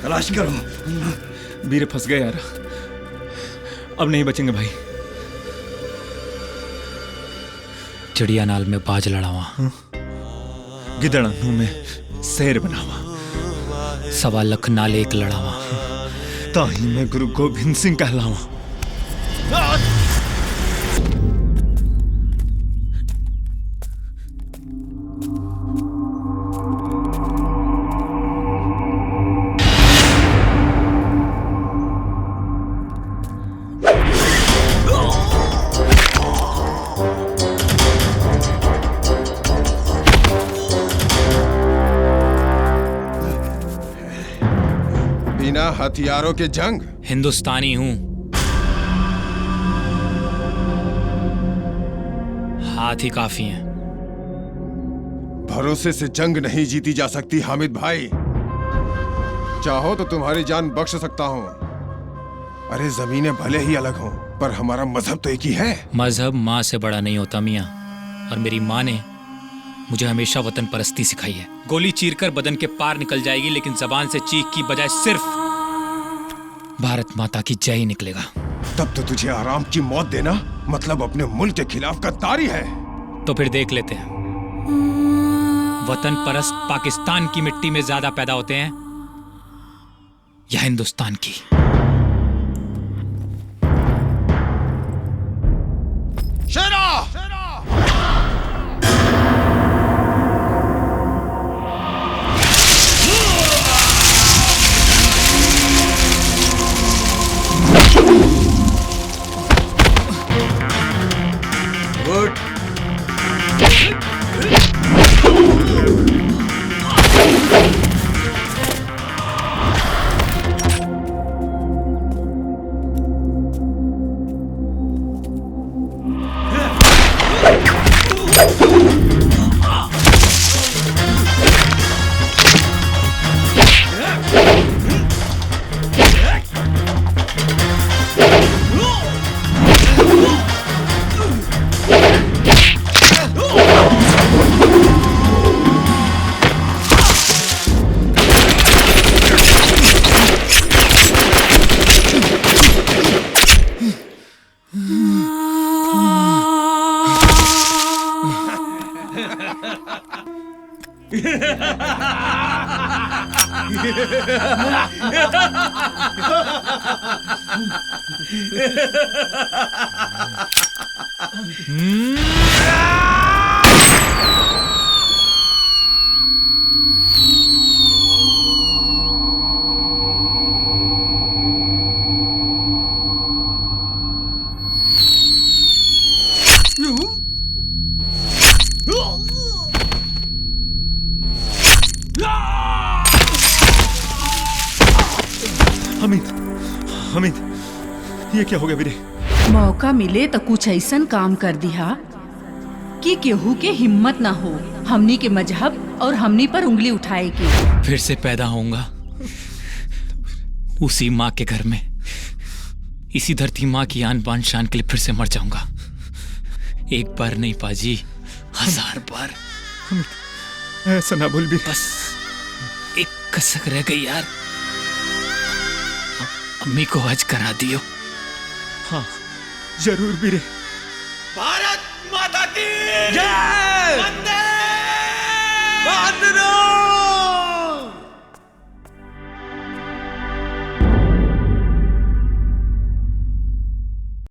तलाश करो। वीरे फंस गए यार, अब नहीं बचेंगे भाई। चिड़िया नाल में बाज लड़ावा, गिदड़ा मुंह में शेर बनावा, 1.25 लाख नाल एक लड़ावा। ताही मैं गुरु गोबिंद सिंह कहलावा। बिना हथियारों के जंग? हिंदुस्तानी हूं, हाथ ही काफी हैं। भरोसे से जंग नहीं जीती जा सकती हामिद भाई। चाहो तो तुम्हारी जान बख्श सकता हूं। अरे जमीनें भले ही अलग हों, पर हमारा मजहब तो एक ही है। मजहब माँ से बड़ा नहीं होता मियाँ, और मेरी माँ ने मुझे हमेशा वतन परस्ती सिखाई है। गोली चीरकर बदन के पार निकल जाएगी, लेकिन जबान से चीख की बजाय सिर्फ भारत माता की जय ही निकलेगा। तब तो तुझे आराम की मौत देना मतलब अपने मुल्क के खिलाफ गद्दारी है। तो फिर देख लेते हैं, वतन परस्त पाकिस्तान की मिट्टी में ज्यादा पैदा होते हैं या हिंदुस्तान की। शेरा! हमीद, ये क्या हो गया वीरे? मौका मिले तो कुछ ऐसन काम कर दिया कि केहू के हिम्मत ना हो हमनी के मजहब और हमनी पर उंगली उठाए की। फिर से पैदा होऊंगा उसी माँ के घर में, इसी धरती माँ की आन बान शान के लिए फिर से मर जाऊंगा। एक बार नहीं पाजी, 1000 बार। ऐसा ना बोल भी। बस एक कसक रह गई यार, अम्मी को हज करा दियो। हाँ जरूर वीरे। भारत माता की जय! वंदे